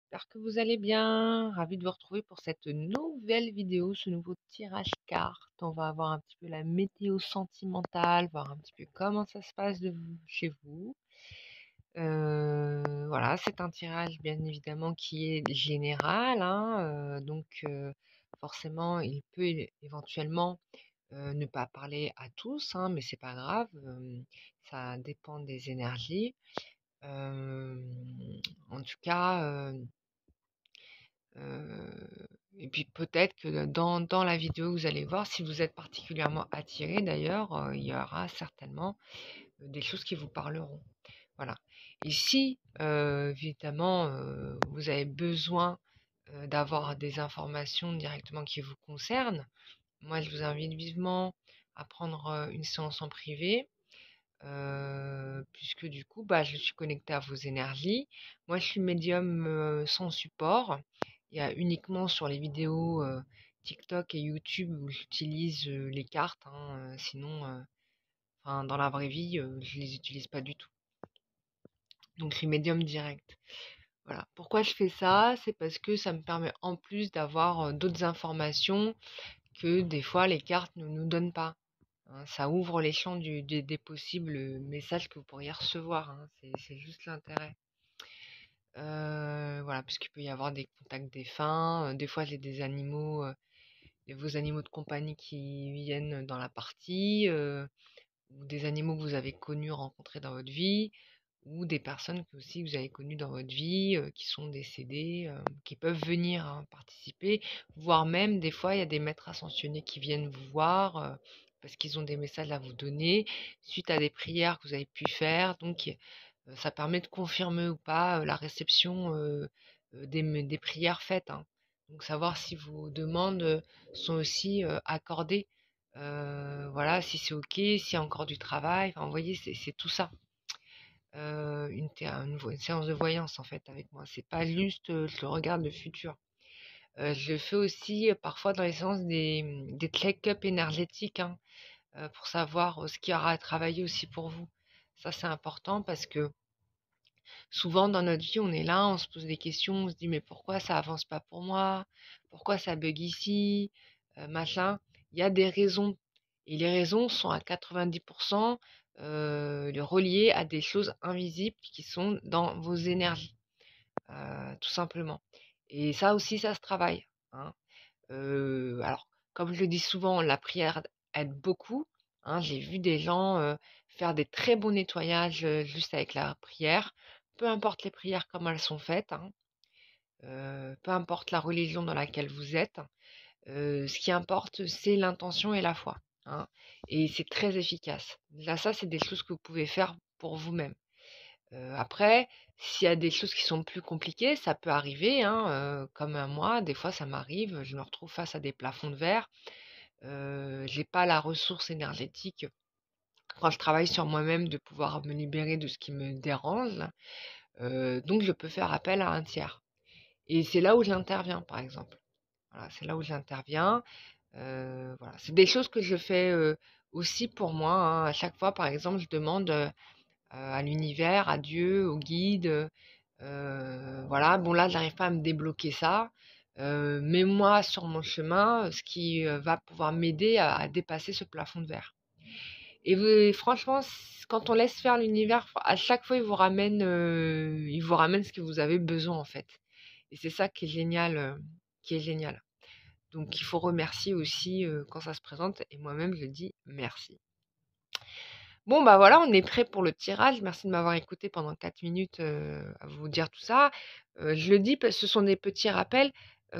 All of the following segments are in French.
J'espère que vous allez bien. Ravi de vous retrouver pour cette nouvelle vidéo, ce nouveau tirage carte. On va voir un petit peu la météo sentimentale, voir un petit peu comment ça se passe chez vous. Voilà, c'est un tirage bien évidemment qui est général, hein, donc forcément il peut éventuellement ne pas parler à tous, hein, mais c'est pas grave, ça dépend des énergies. Euh, En tout cas, et puis peut-être que dans la vidéo, vous allez voir, si vous êtes particulièrement attiré d'ailleurs, il y aura certainement des choses qui vous parleront. Voilà. Et si, évidemment, vous avez besoin d'avoir des informations directement qui vous concernent, moi je vous invite vivement à prendre une séance en privé, puisque du coup, bah, je suis connectée à vos énergies. Moi, je suis médium sans support. Il y a uniquement sur les vidéos TikTok et YouTube où j'utilise les cartes, hein, sinon, enfin, dans la vraie vie, je les utilise pas du tout. Donc, je suis médium direct. Voilà. Pourquoi je fais ça? C'est parce que ça me permet en plus d'avoir d'autres informations que des fois les cartes ne nous donnent pas. Hein. Ça ouvre les champs des possibles messages que vous pourriez recevoir, hein. C'est juste l'intérêt. Voilà, puisqu'il peut y avoir des contacts défunts. Des fois, j'ai des animaux, vos animaux de compagnie qui viennent dans la partie, ou des animaux que vous avez connus, rencontrés dans votre vie, ou des personnes que aussi vous avez connues dans votre vie, qui sont décédées, qui peuvent venir, hein, participer, voire même des fois il y a des maîtres ascensionnés qui viennent vous voir, parce qu'ils ont des messages à vous donner suite à des prières que vous avez pu faire. Donc ça permet de confirmer ou pas la réception des prières faites, hein. Donc savoir si vos demandes sont aussi accordées. Voilà, si c'est OK, s'il y a encore du travail. Enfin, vous voyez, c'est tout ça. Une séance de voyance en fait avec moi. C'est pas juste je regarde le futur. Je fais aussi parfois dans les séances des check-up énergétiques, hein, pour savoir ce qui aura à travailler aussi pour vous. Ça, c'est important parce que souvent dans notre vie, on est là, on se pose des questions, on se dit mais pourquoi ça avance pas pour moi? Pourquoi ça bug ici? Machin. Il y a des raisons. Et les raisons sont à 90% reliées à des choses invisibles qui sont dans vos énergies, tout simplement. Et ça aussi, ça se travaille, hein. Alors, comme je le dis souvent, la prière aide beaucoup, hein. J'ai vu des gens faire des très bons nettoyages juste avec la prière. Peu importe les prières, comment elles sont faites, hein, peu importe la religion dans laquelle vous êtes, ce qui importe, c'est l'intention et la foi, hein. Et c'est très efficace. Là, ça, c'est des choses que vous pouvez faire pour vous-même. Après, s'il y a des choses qui sont plus compliquées, ça peut arriver, hein, comme à moi, des fois ça m'arrive, je me retrouve face à des plafonds de verre. J'ai pas la ressource énergétique quand je travaille sur moi-même de pouvoir me libérer de ce qui me dérange, donc je peux faire appel à un tiers. Et c'est là où j'interviens, par exemple. Voilà, c'est là où j'interviens. Voilà, c'est des choses que je fais aussi pour moi, hein. À chaque fois, par exemple, je demande à l'univers, à Dieu, au guide. Voilà, bon là, j'arrive pas à me débloquer ça. Mets-moi sur mon chemin ce qui va pouvoir m'aider à dépasser ce plafond de verre. Et franchement, quand on laisse faire l'univers, à chaque fois, il vous ramène ce que vous avez besoin en fait. Et c'est ça qui est génial, qui est génial. Donc il faut remercier aussi quand ça se présente. Et moi-même, je dis merci. Bon, bah voilà, on est prêt pour le tirage. Merci de m'avoir écouté pendant 4 minutes à vous dire tout ça. Je le dis parce que ce sont des petits rappels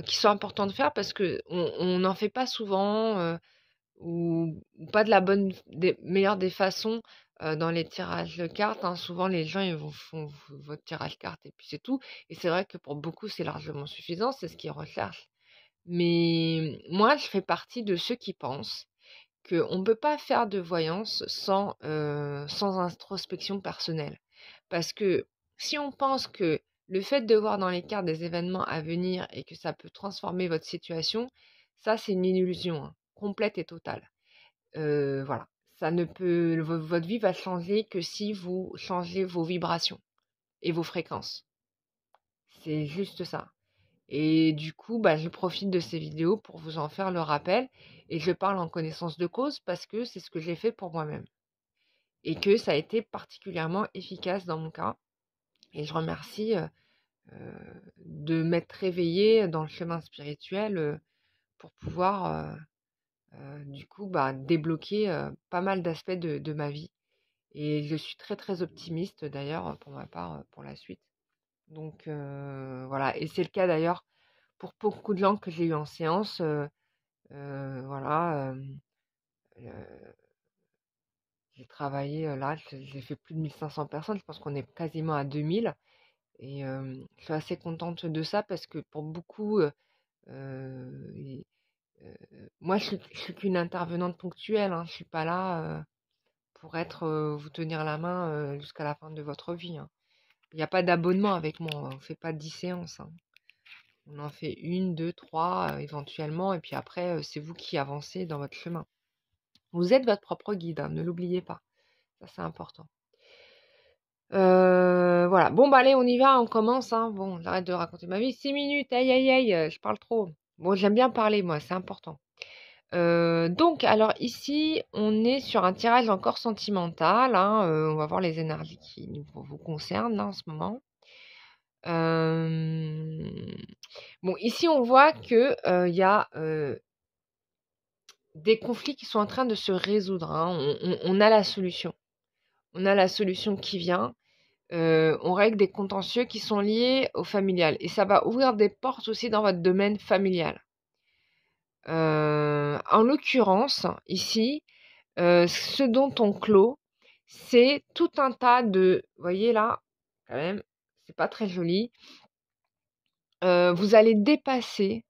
qui sont importants de faire parce que on n'en fait pas souvent ou pas de la meilleure des façons dans les tirages de cartes, hein. Souvent, les gens ils vous font votre tirage carte et puis c'est tout. Et c'est vrai que pour beaucoup, c'est largement suffisant, c'est ce qu'ils recherchent. Mais moi, je fais partie de ceux qui pensent qu'on ne peut pas faire de voyance sans introspection personnelle. Parce que si on pense que le fait de voir dans les cartes des événements à venir et que ça peut transformer votre situation, ça c'est une illusion, hein, complète et totale. Voilà, ça ne peut, votre vie va changer que si vous changez vos vibrations et vos fréquences. C'est juste ça. Et du coup, bah, je profite de ces vidéos pour vous en faire le rappel et je parle en connaissance de cause parce que c'est ce que j'ai fait pour moi-même et que ça a été particulièrement efficace dans mon cas. Et je remercie de m'être réveillée dans le chemin spirituel pour pouvoir du coup bah, débloquer pas mal d'aspects de ma vie. Et je suis très très optimiste d'ailleurs pour ma part pour la suite. Donc voilà, et c'est le cas d'ailleurs pour beaucoup de gens que j'ai eu en séance. Voilà, j'ai travaillé là, j'ai fait plus de 1500 personnes, je pense qu'on est quasiment à 2000. Et je suis assez contente de ça parce que pour beaucoup, et, moi je suis qu'une intervenante ponctuelle, hein, je suis pas là pour être vous tenir la main jusqu'à la fin de votre vie, hein. Il n'y a pas d'abonnement avec moi, on ne fait pas 10 séances, hein. On en fait une, deux, trois éventuellement, et puis après, c'est vous qui avancez dans votre chemin. Vous êtes votre propre guide, hein, ne l'oubliez pas. Ça, c'est important. Voilà. Bon, bah allez, on y va, on commence, hein. Bon, j'arrête de raconter ma vie. 6 minutes, aïe, aïe, aïe, je parle trop. Bon, j'aime bien parler, moi, c'est important. Donc, alors ici, on est sur un tirage encore sentimental, hein. On va voir les énergies qui vous concernent là, en ce moment. Bon, ici, on voit que il y a des conflits qui sont en train de se résoudre, hein. On a la solution. On a la solution qui vient. On règle des contentieux qui sont liés au familial. Et ça va ouvrir des portes aussi dans votre domaine familial. En l'occurrence, ici, ce dont on clôt, c'est tout un tas de... Vous voyez là, quand même, c'est pas très joli. Vous allez dépasser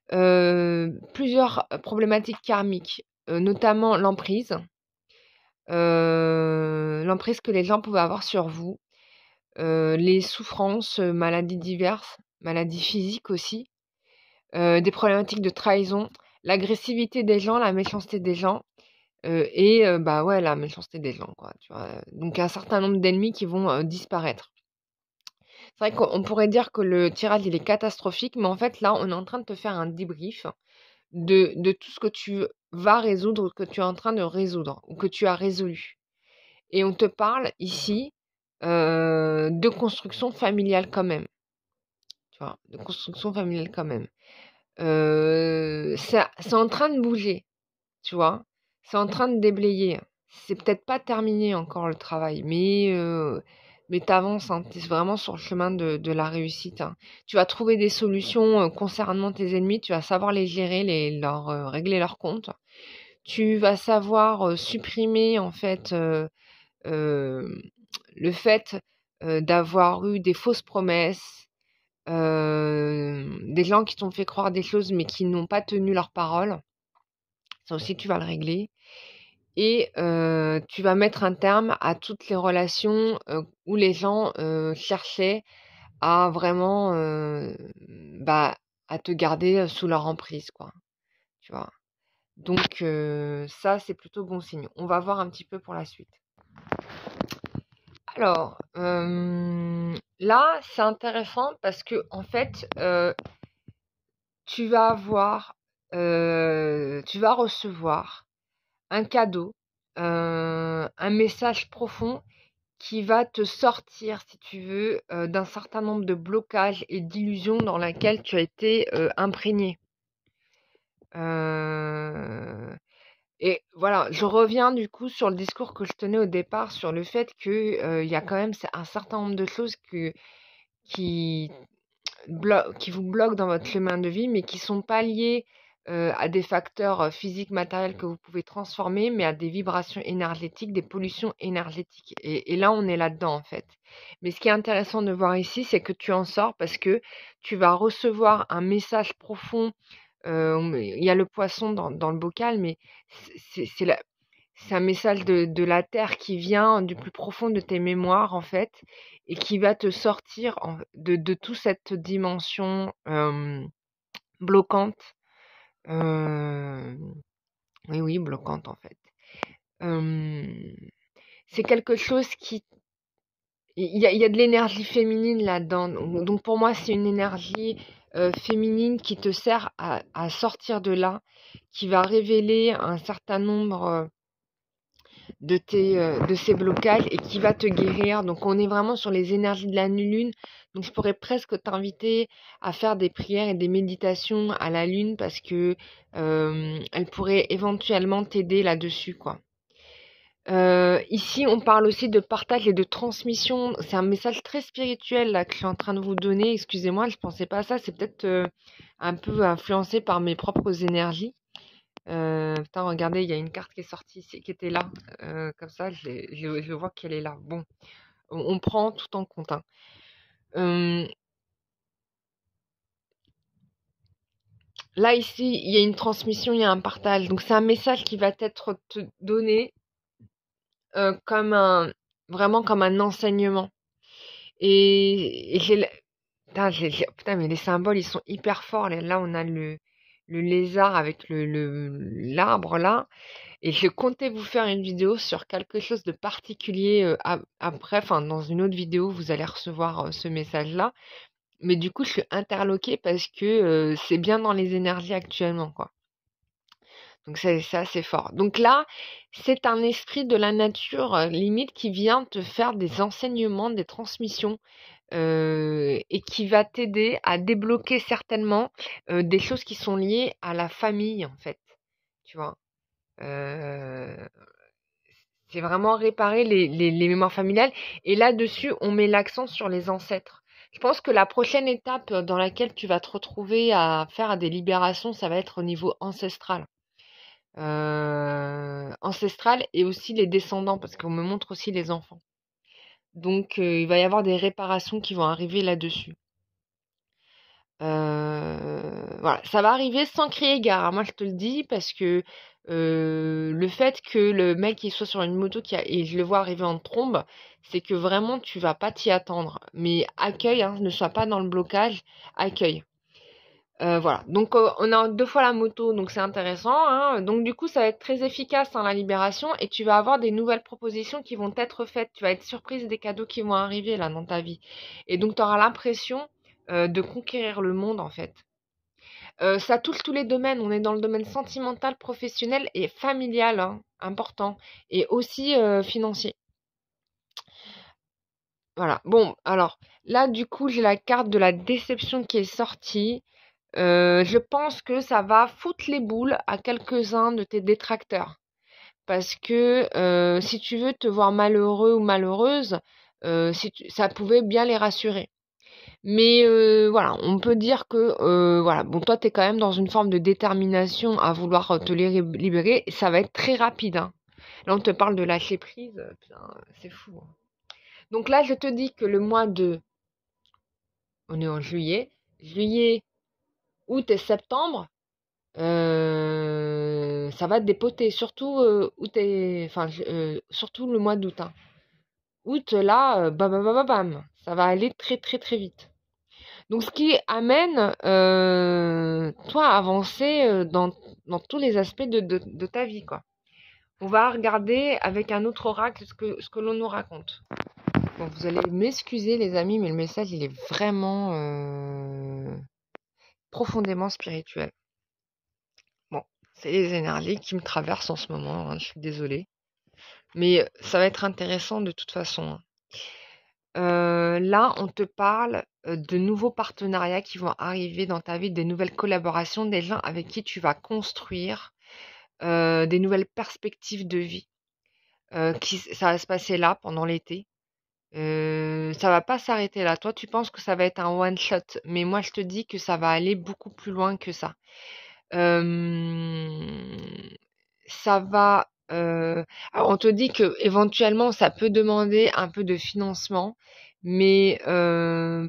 plusieurs problématiques karmiques, notamment l'emprise que les gens pouvaient avoir sur vous, les souffrances, maladies diverses, maladies physiques aussi, des problématiques de trahison, l'agressivité des gens, la méchanceté des gens, et bah ouais, la méchanceté des gens, quoi, tu vois. Donc un certain nombre d'ennemis qui vont disparaître. C'est vrai qu'on pourrait dire que le tirage il est catastrophique, mais en fait là, on est en train de te faire un débrief de tout ce que tu vas résoudre, que tu es en train de résoudre ou que tu as résolu. Et on te parle ici de construction familiale quand même. Tu vois, de construction familiale quand même. C'est en train de bouger, tu vois. C'est en train de déblayer. C'est peut-être pas terminé encore le travail, mais t'avances, hein, t'es vraiment sur le chemin de la réussite, hein. Tu vas trouver des solutions concernant tes ennemis, tu vas savoir les gérer, régler leurs comptes. Tu vas savoir supprimer en fait le fait d'avoir eu des fausses promesses, des gens qui t'ont fait croire des choses mais qui n'ont pas tenu leur parole. Ça aussi, tu vas le régler. Et tu vas mettre un terme à toutes les relations où les gens cherchaient à vraiment bah, à te garder sous leur emprise, quoi. Tu vois. Donc ça, c'est plutôt bon signe. On va voir un petit peu pour la suite. Alors, là, c'est intéressant parce que en fait, tu vas recevoir un cadeau, un message profond qui va te sortir, si tu veux, d'un certain nombre de blocages et d'illusions dans lesquelles tu as été imprégné. Et voilà, je reviens du coup sur le discours que je tenais au départ sur le fait que il y a quand même un certain nombre de choses qui qui vous bloquent dans votre chemin de vie, mais qui sont pas liées à des facteurs physiques, matériels que vous pouvez transformer, mais à des vibrations énergétiques, des pollutions énergétiques. Et là, on est là-dedans en fait. Mais ce qui est intéressant de voir ici, c'est que tu en sors parce que tu vas recevoir un message profond. Il y a le poisson dans le bocal, mais c'est un message de la terre qui vient du plus profond de tes mémoires, en fait, et qui va te sortir de toute cette dimension bloquante. Oui, oui, bloquante, en fait. C'est quelque chose qui il y a de l'énergie féminine là-dedans. Donc pour moi, c'est une énergie féminine qui te sert à sortir de là, qui va révéler un certain nombre de ces blocages et qui va te guérir. Donc on est vraiment sur les énergies de la lune. Donc je pourrais presque t'inviter à faire des prières et des méditations à la lune parce que elle pourrait éventuellement t'aider là-dessus, quoi. Ici, on parle aussi de partage et de transmission. C'est un message très spirituel là que je suis en train de vous donner. Excusez-moi, je pensais pas à ça. C'est peut-être un peu influencé par mes propres énergies. Putain, regardez, il y a une carte qui est sortie, qui était là. Comme ça, je vois qu'elle est là. Bon, on prend tout en compte, hein. Là, ici, il y a une transmission, il y a un partage. Donc, c'est un message qui va être te donné comme vraiment comme un enseignement. Et putain, mais les symboles, ils sont hyper forts. Là, on a le lézard avec l'arbre là. Et je comptais vous faire une vidéo sur quelque chose de particulier après. Enfin, dans une autre vidéo, vous allez recevoir ce message-là. Mais du coup, je suis interloquée parce que c'est bien dans les énergies actuellement, quoi. Donc c'est assez fort. Donc là, c'est un esprit de la nature, limite, qui vient te faire des enseignements, des transmissions, et qui va t'aider à débloquer certainement des choses qui sont liées à la famille, en fait. Tu vois. Euh, c'est vraiment réparer les mémoires familiales. Et là-dessus, on met l'accent sur les ancêtres. Je pense que la prochaine étape dans laquelle tu vas te retrouver à faire des libérations, ça va être au niveau ancestral. Ancestral et aussi les descendants, parce qu'on me montre aussi les enfants. Donc, il va y avoir des réparations qui vont arriver là-dessus. Voilà, ça va arriver sans crier gare, hein. Moi, je te le dis parce que le fait que le mec il soit sur une moto et je le vois arriver en trombe, c'est que vraiment tu vas pas t'y attendre. Mais accueille, hein, ne sois pas dans le blocage, accueille. Voilà, donc on a 2 fois la moto, donc c'est intéressant, hein. Donc du coup, ça va être très efficace dans la libération et tu vas avoir des nouvelles propositions qui vont être faites. Tu vas être surprise des cadeaux qui vont arriver là dans ta vie. Et donc tu auras l'impression de conquérir le monde en fait. Ça touche tous les domaines. On est dans le domaine sentimental, professionnel et familial, hein, important, et aussi financier. Voilà. Bon, alors là, du coup, j'ai la carte de la déception qui est sortie. Je pense que ça va foutre les boules à quelques-uns de tes détracteurs. Parce que si tu veux te voir malheureux ou malheureuse, ça pouvait bien les rassurer. Mais voilà, on peut dire que voilà, bon, toi, tu es quand même dans une forme de détermination à vouloir te les libérer. Ça va être très rapide, hein. Là, on te parle de lâcher prise. Putain, c'est fou, hein. Donc là, je te dis que le mois de... On est en juillet. Juillet, août et septembre, ça va te dépoter. Surtout, surtout le mois d'août, hein. Août, là, bam, bam, bam, bam, bam. Ça va aller très, très, très vite. Donc, ce qui amène toi à avancer dans tous les aspects de ta vie, quoi. On va regarder avec un autre oracle ce que l'on nous raconte. Bon, vous allez m'excuser, les amis, mais le message, il est vraiment profondément spirituel. Bon, c'est les énergies qui me traversent en ce moment, hein, je suis désolée. Mais ça va être intéressant de toute façon, hein. Là, on te parle de nouveaux partenariats qui vont arriver dans ta vie, des nouvelles collaborations, des gens avec qui tu vas construire des nouvelles perspectives de vie. Ça va se passer là pendant l'été. Ça va pas s'arrêter là. Toi, tu penses que ça va être un one shot, mais moi, je te dis que ça va aller beaucoup plus loin que ça. Ça va. Alors, on te dit que éventuellement, ça peut demander un peu de financement, mais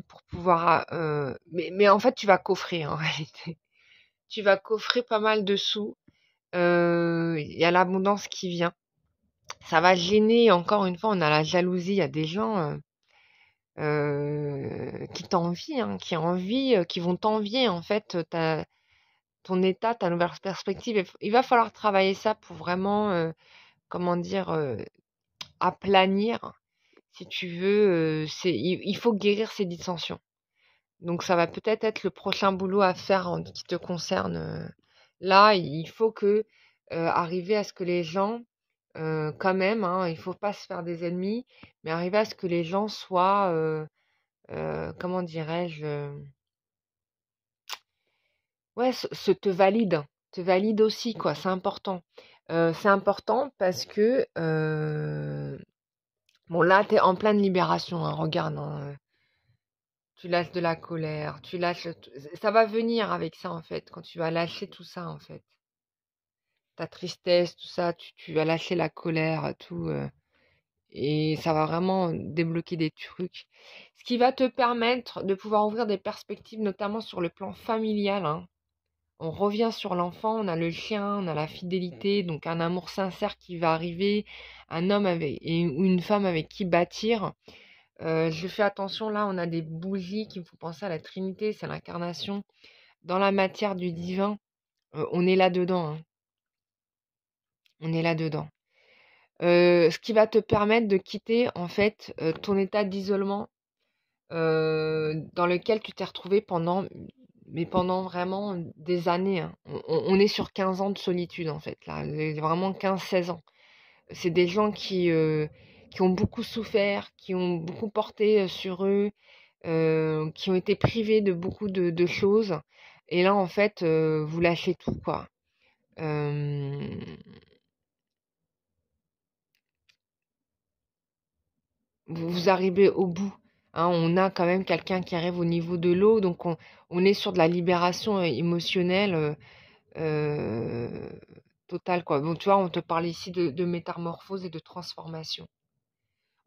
pour pouvoir. Mais en fait, tu vas coffrer en réalité. Tu vas coffrer pas mal de sous. Il y a l'abondance qui vient. Ça va gêner. Encore une fois, on a la jalousie. Il y a des gens qui t'envient, hein, qui vont t'envier en fait ton état, ta nouvelle perspective. Il va falloir travailler ça pour vraiment, comment dire, aplanir si tu veux, il faut guérir ces dissensions. Donc ça va peut-être être le prochain boulot à faire en qui te concerne. Là, il faut que arriver à ce que les gens, quand même, hein, il faut pas se faire des ennemis, mais arriver à ce que les gens soient, comment dirais-je, ouais, te valide aussi, quoi. C'est important. C'est important parce que, bon, là, t'es en pleine libération, hein, regarde, hein, tu lâches de la colère, tu lâches, ça va venir avec ça, en fait, quand tu vas lâcher tout ça, en fait. Ta tristesse, tout ça, tu vas lâcher la colère, tout, et ça va vraiment débloquer des trucs. Ce qui va te permettre de pouvoir ouvrir des perspectives, notamment sur le plan familial, hein. On revient sur l'enfant, on a le chien, on a la fidélité, donc un amour sincère qui va arriver, un homme ou une femme avec qui bâtir. Je fais attention, là, on a des bougies qui me font penser à la Trinité, c'est l'incarnation dans la matière du divin. On est là-dedans, hein. On est là-dedans. Ce qui va te permettre de quitter, en fait, ton état d'isolement dans lequel tu t'es retrouvé pendant vraiment des années, hein. On est sur 15 ans de solitude, en fait, là, vraiment 15-16 ans. C'est des gens qui ont beaucoup souffert, qui ont beaucoup porté sur eux, qui ont été privés de beaucoup de choses. Et là, en fait, vous lâchez tout, quoi. Euh, vous arrivez au bout, hein. On a quand même quelqu'un qui arrive au niveau de l'eau, donc on est sur de la libération émotionnelle euh, totale, quoi. Bon, tu vois, on te parle ici de métamorphose et de transformation.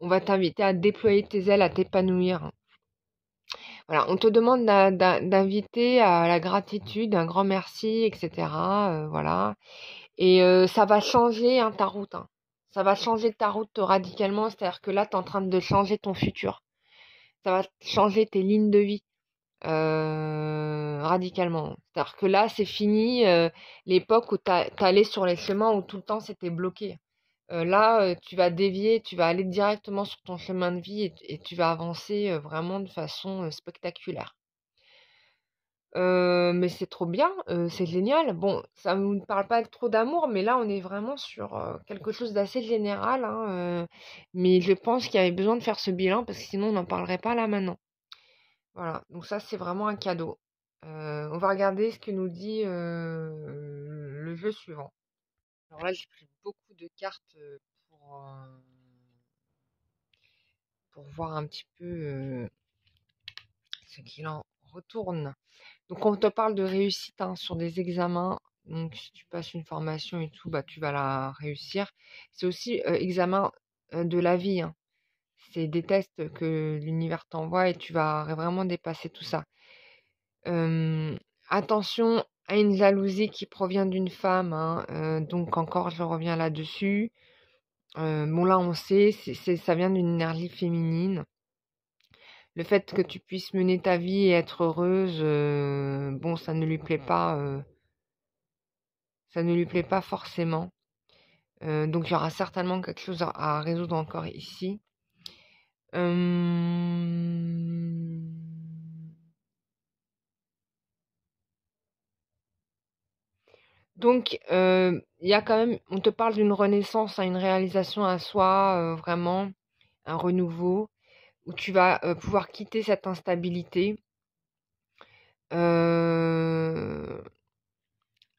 On va t'inviter à déployer tes ailes, à t'épanouir. Voilà, on te demande d'inviter à la gratitude, un grand merci, etc. Voilà. Et ça va changer, hein, ta route, hein. Ça va changer ta route radicalement, c'est-à-dire que là, tu es en train de changer ton futur. Ça va changer tes lignes de vie radicalement. C'est-à-dire que là, c'est fini l'époque où t'allais sur les chemins où tout le temps c'était bloqué. Là, tu vas dévier, tu vas aller directement sur ton chemin de vie et tu vas avancer vraiment de façon spectaculaire. Mais c'est trop bien, c'est génial. Bon, ça ne nous parle pas trop d'amour, mais là, on est vraiment sur quelque chose d'assez général, hein, mais je pense qu'il y avait besoin de faire ce bilan parce que sinon, on n'en parlerait pas là maintenant. Voilà, donc ça, c'est vraiment un cadeau. On va regarder ce que nous dit le jeu suivant. Alors là, j'ai pris beaucoup de cartes pour voir un petit peu ce qu'il en retourne. Donc, on te parle de réussite, hein, sur des examens. Donc, si tu passes une formation et tout, bah, tu vas la réussir. C'est aussi examen de la vie, hein. C'est des tests que l'univers t'envoie et tu vas vraiment dépasser tout ça. Euh, Attention à une jalousie qui provient d'une femme, hein. Donc, encore, je reviens là-dessus. Bon, là, on sait, ça vient d'une énergie féminine. Le fait que tu puisses mener ta vie et être heureuse, bon, ça ne lui plaît pas forcément. Donc il y aura certainement quelque chose à résoudre encore ici. Donc il y a quand même, on te parle d'une renaissance, hein, une réalisation à soi, vraiment un renouveau où tu vas pouvoir quitter cette instabilité. Euh,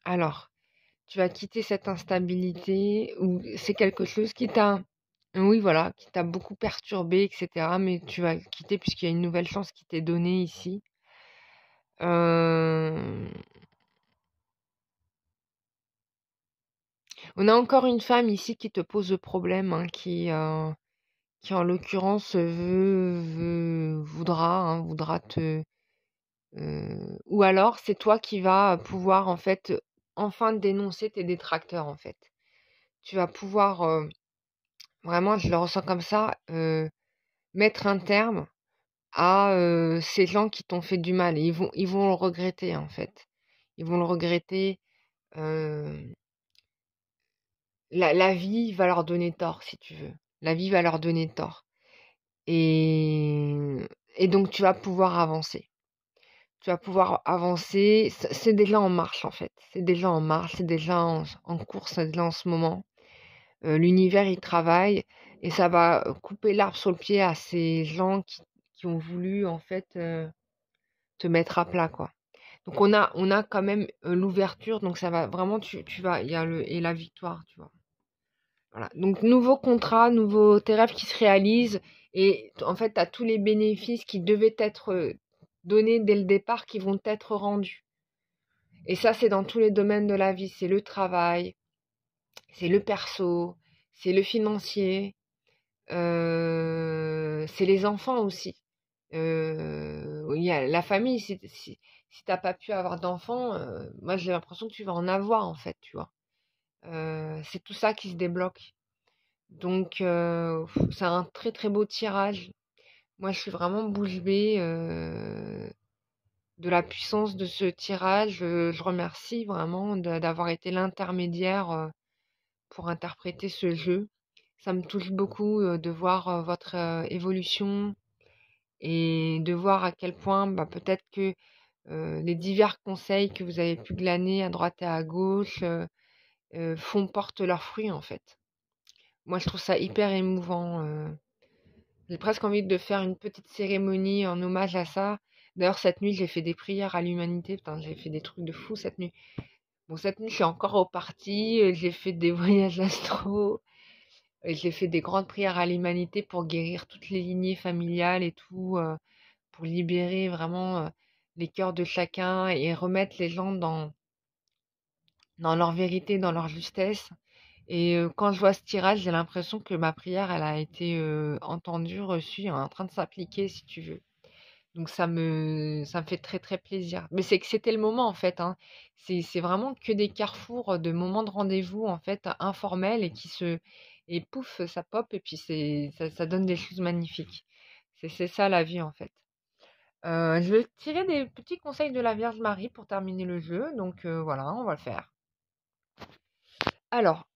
alors, tu vas quitter cette instabilité ou c'est quelque chose qui t'a, oui, voilà, qui t'a beaucoup perturbé, etc. Mais tu vas le quitter puisqu'il y a une nouvelle chance qui t'est donnée ici. Euh, On a encore une femme ici qui te pose problème, hein, qui en l'occurrence voudra te, ou alors c'est toi qui vas pouvoir en fait enfin dénoncer tes détracteurs en fait. Tu vas pouvoir vraiment, je le ressens comme ça, mettre un terme à ces gens qui t'ont fait du mal. Et ils vont le regretter, en fait. Ils vont le regretter. euh, la vie va leur donner tort, si tu veux. La vie va leur donner tort. et et donc tu vas pouvoir avancer. Tu vas pouvoir avancer, c'est déjà en marche, en fait. C'est déjà en marche, c'est déjà en cours, c'est déjà en ce moment. L'univers, il travaille et ça va, couper l'arbre sur le pied à ces gens qui ont voulu, en fait, te mettre à plat, quoi. Donc on a quand même, l'ouverture, donc ça va vraiment tu vas il y a le et la victoire, tu vois? Voilà, donc nouveau contrat, nouveau tes rêves qui se réalisent et en fait, tu as tous les bénéfices qui devaient être, donnés dès le départ qui vont être rendus et ça, c'est dans tous les domaines de la vie. C'est le travail, c'est le perso, c'est le financier, c'est les enfants aussi. Il y a la famille, si tu pas pu avoir d'enfants, moi, j'ai l'impression que tu vas en avoir, en fait, tu vois? C'est tout ça qui se débloque. Donc, c'est un très très beau tirage. Moi, je suis vraiment bouche bée de la puissance de ce tirage. Je remercie vraiment d'avoir été l'intermédiaire pour interpréter ce jeu. Ça me touche beaucoup de voir votre évolution et de voir à quel point bah, peut-être que les divers conseils que vous avez pu glaner à droite et à gauche portent leurs fruits en fait. Moi, je trouve ça hyper émouvant. J'ai presque envie de faire une petite cérémonie en hommage à ça. D'ailleurs, cette nuit, j'ai fait des prières à l'humanité. Putain, j'ai fait des trucs de fou cette nuit. Bon, cette nuit, je suis encore au parti. J'ai fait des voyages astro. J'ai fait des grandes prières à l'humanité pour guérir toutes les lignées familiales et tout, pour libérer vraiment les cœurs de chacun et remettre les gens dans leur vérité, dans leur justesse. Et quand je vois ce tirage, j'ai l'impression que ma prière, elle a été entendue, reçue, elle est en train de s'appliquer, si tu veux. Donc ça me fait très très plaisir. Mais c'est que c'était le moment en fait, hein. C'est vraiment que des carrefours de moments de rendez-vous en fait informels et pouf, ça pop et puis ça donne des choses magnifiques. C'est ça la vie en fait. Je vais tirer des petits conseils de la Vierge Marie pour terminer le jeu. Donc voilà, on va le faire. Alors,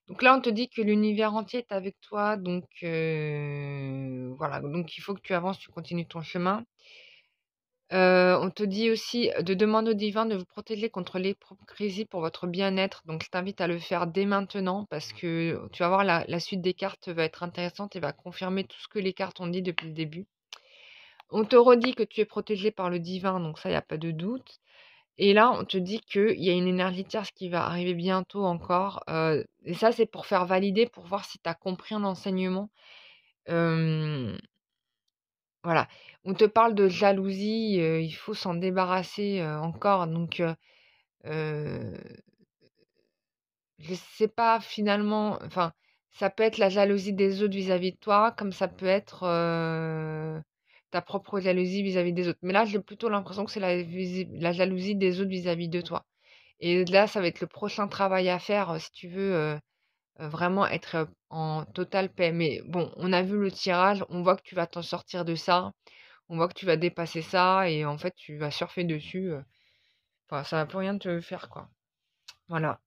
donc là, on te dit que l'univers entier est avec toi, donc voilà, donc il faut que tu avances, tu continues ton chemin. On te dit aussi de demander au divin de vous protéger contre l'hypocrisie pour votre bien-être. Donc, je t'invite à le faire dès maintenant parce que tu vas voir la suite des cartes va être intéressante et va confirmer tout ce que les cartes ont dit depuis le début. On te redit que tu es protégé par le divin, donc ça, il n'y a pas de doute. Et là, on te dit qu'il y a une énergie tierce qui va arriver bientôt encore. Et ça, c'est pour faire valider, pour voir si tu as compris un enseignement. Euh, Voilà. On te parle de jalousie, il faut s'en débarrasser, encore donc heu, je sais pas finalement enfin, ça peut être la jalousie des autres vis-à-vis de toi, comme ça peut être, ta propre jalousie vis-à-vis des autres. Mais là, j'ai plutôt l'impression que c'est la jalousie des autres vis-à-vis de toi et là, ça va être le prochain travail à faire, si tu veux, vraiment être, en totale paix. Mais bon, on a vu le tirage, on voit que tu vas t'en sortir de ça. On voit que tu vas dépasser ça et en fait, tu vas surfer dessus, enfin, ça va plus rien te faire, quoi. Voilà,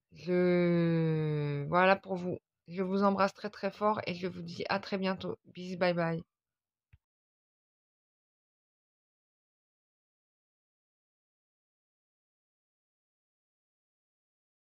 voilà pour vous. Je vous embrasse très, très fort et je vous dis à très bientôt. Bis, bye bye.